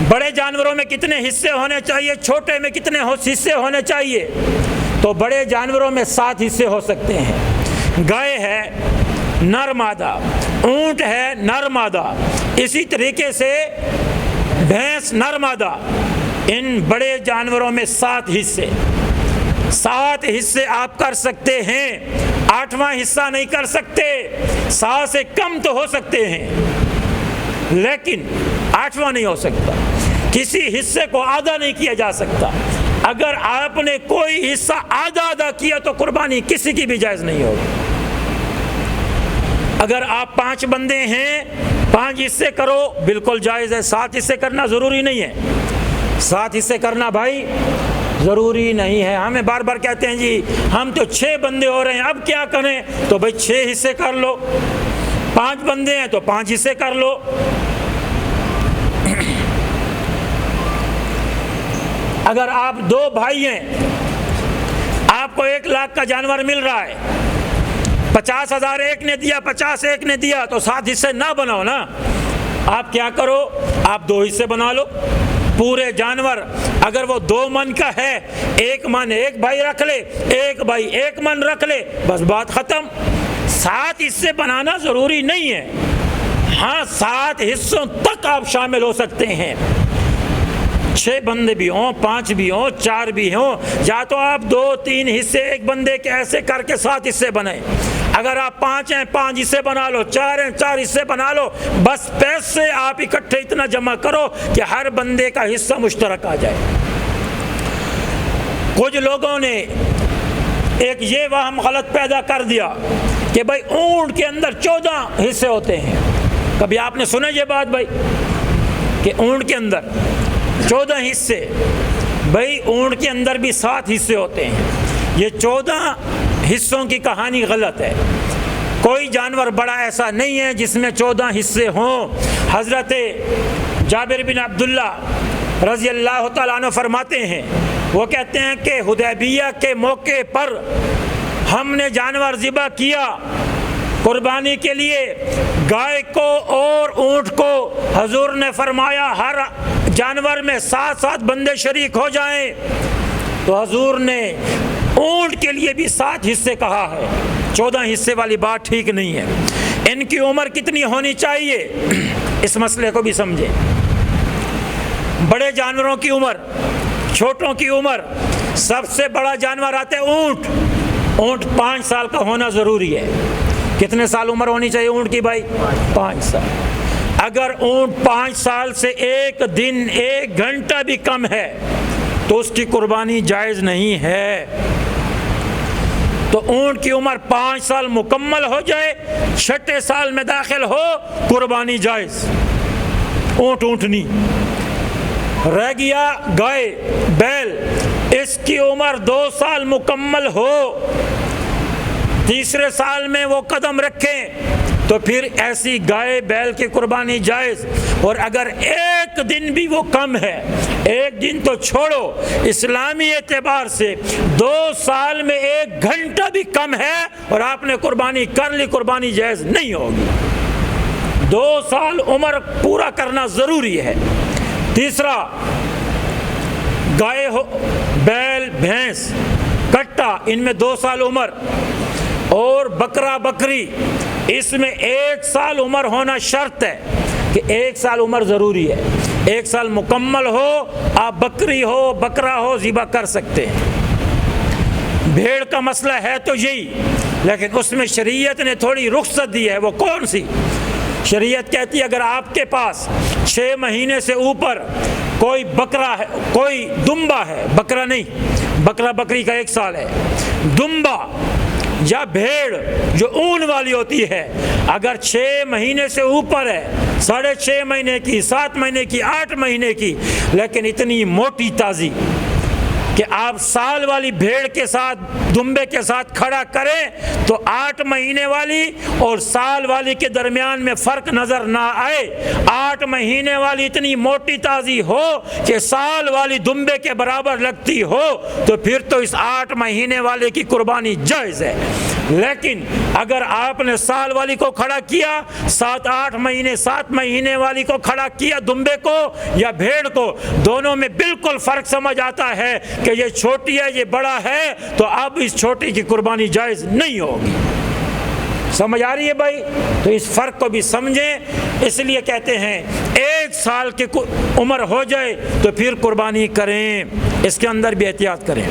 بڑے جانوروں میں کتنے حصے ہونے چاہیے، چھوٹے میں کتنے حصے ہونے چاہیے؟ تو بڑے جانوروں میں 7 حصے ہو سکتے ہیں۔ گائے ہے نر مادہ، اونٹ ہے نر مادہ، اسی طریقے سے بھینس نر مادہ۔ ان بڑے جانوروں میں 7 حصے، 7 حصے آپ کر سکتے ہیں، 8واں حصہ نہیں کر سکتے۔ 7 سے کم تو ہو سکتے ہیں لیکن 8واں نہیں ہو سکتا۔ کسی حصے کو آدھا نہیں کیا جا سکتا۔ اگر آپ نے کوئی حصہ آدھا کیا تو قربانی کسی کی بھی جائز نہیں ہوگی۔ اگر آپ 5 بندے ہیں 5 حصے کرو بالکل جائز ہے، 7 حصے کرنا ضروری نہیں ہے۔ 7 حصے کرنا بھائی ضروری نہیں ہے۔ ہمیں بار بار کہتے ہیں جی ہم تو 6 بندے ہو رہے ہیں اب کیا کریں، تو بھائی 6 حصے کر لو۔ 5 بندے ہیں تو 5 حصے کر لو۔ اگر آپ 2 بھائی ہیں، آپ کو 1 لاکھ کا جانور مل رہا ہے، 50,000 ایک نے دیا 50 ایک نے دیا، تو 7 حصے نہ بناؤ نا۔ آپ کیا کرو، آپ 2 حصے بنا لو۔ پورے جانور اگر وہ 2 من کا ہے، 1 من ایک بھائی رکھ لے، 1 بھائی 1 من رکھ لے، بس بات ختم۔ 7 حصے بنانا ضروری نہیں ہے، ہاں 7 حصوں تک آپ شامل ہو سکتے ہیں۔ 6 بندے بھی ہوں، 5 بھی ہوں، 4 بھی ہوں، یا تو آپ 2-3 حصے ایک بندے کے ایسے کر کے 7 حصے بنائیں۔ اگر آپ 5 ہیں 5 حصے بنا لو، 4 ہیں 4 حصے بنا لو، بس پیسے آپ اکٹھے اتنا جمع کرو کہ ہر بندے کا حصہ مشترک آ جائے۔ کچھ لوگوں نے ایک یہ وہم غلط پیدا کر دیا کہ بھائی اونٹ کے اندر 14 حصے ہوتے ہیں۔ کبھی آپ نے سنا یہ بات بھائی کہ اونٹ کے اندر 14 حصے؟ بھائی اونٹ کے اندر بھی 7 حصے ہوتے ہیں۔ یہ 14 حصوں کی کہانی غلط ہے۔ کوئی جانور بڑا ایسا نہیں ہے جس میں 14 حصے ہوں۔ حضرت جابر بن عبداللہ رضی اللہ تعالیٰ عنہ فرماتے ہیں، وہ کہتے ہیں کہ حدیبیہ کے موقع پر ہم نے جانور ذبح کیا قربانی کے لیے، گائے کو اور اونٹ کو۔ حضور نے فرمایا ہر جانور میں 7 بندے شریک ہو جائیں، تو حضور نے اونٹ کے لیے بھی 7 حصے کہا ہے۔ 14 حصے والی بات ٹھیک نہیں ہے۔ ان کی عمر کتنی ہونی چاہیے اس مسئلے کو بھی سمجھیں۔ بڑے جانوروں کی عمر، چھوٹوں کی عمر، سب سے بڑا جانور آتے اونٹ۔ اونٹ 5 سال کا ہونا ضروری ہے۔ کتنے سال عمر ہونی چاہیے اونٹ کی بھائی؟ 5 سال۔ اگر اونٹ 5 سال سے 1 دن 1 گھنٹہ بھی کم ہے تو اس کی قربانی جائز نہیں ہے۔ تو اونٹ کی عمر 5 سال مکمل ہو جائے، 6 سال میں داخل ہو، قربانی جائز۔ اونٹنی رہ گیا گائے بیل، اس کی عمر 2 سال مکمل ہو، 3 سال میں وہ قدم رکھیں تو پھر ایسی گائے بیل کی قربانی جائز۔ اور اگر 1 دن بھی وہ کم ہے، 1 دن تو چھوڑو، اسلامی اعتبار سے 2 سال میں 1 گھنٹہ بھی کم ہے اور آپ نے قربانی کر لی، قربانی جائز نہیں ہوگی۔ 2 سال عمر پورا کرنا ضروری ہے۔ تیسرا، گائے ہو، بیل، بھینس، کٹا، ان میں 2 سال عمر، اور بکرا بکری اس میں 1 سال عمر ہونا شرط ہے کہ 1 سال عمر ضروری ہے۔ 1 سال مکمل ہو، آپ بکری ہو بکرا ہو ذبح کر سکتے ہیں۔ بھیڑ کا مسئلہ ہے تو یہی، لیکن اس میں شریعت نے تھوڑی رخصت دی ہے۔ وہ کون سی؟ شریعت کہتی ہے اگر آپ کے پاس 6 مہینے سے اوپر کوئی بکرا ہے، کوئی دمبا ہے، بکرا نہیں، بکرا بکری کا 1 سال ہے، دمبا یا بھیڑ جو اون والی ہوتی ہے، اگر 6 مہینے سے اوپر ہے، 6.5 مہینے کی، 7 مہینے کی، 8 مہینے کی، لیکن اتنی موٹی تازی کہ آپ سال والی بھیڑ کے ساتھ دمبے کے ساتھ کھڑا کریں تو 8 مہینے والی اور سال والی کے درمیان میں فرق نظر نہ آئے۔ 8 مہینے والی اتنی موٹی تازی ہو کہ سال والی دمبے کے برابر لگتی ہو تو پھر تو اس 8 مہینے والے کی قربانی جائز ہے۔ لیکن اگر آپ نے سال والی کو کھڑا کیا، 7 مہینے والی کو کھڑا کیا، دمبے کو یا بھیڑ کو، دونوں میں بالکل فرق سمجھ آتا ہے کہ یہ چھوٹی ہے یہ بڑا ہے، تو اب اس چھوٹی کی قربانی جائز نہیں ہوگی۔ سمجھ آ رہی ہے بھائی؟ تو اس فرق کو بھی سمجھیں، اس لیے کہتے ہیں 1 سال کی عمر ہو جائے تو پھر قربانی کریں، اس کے اندر بھی احتیاط کریں۔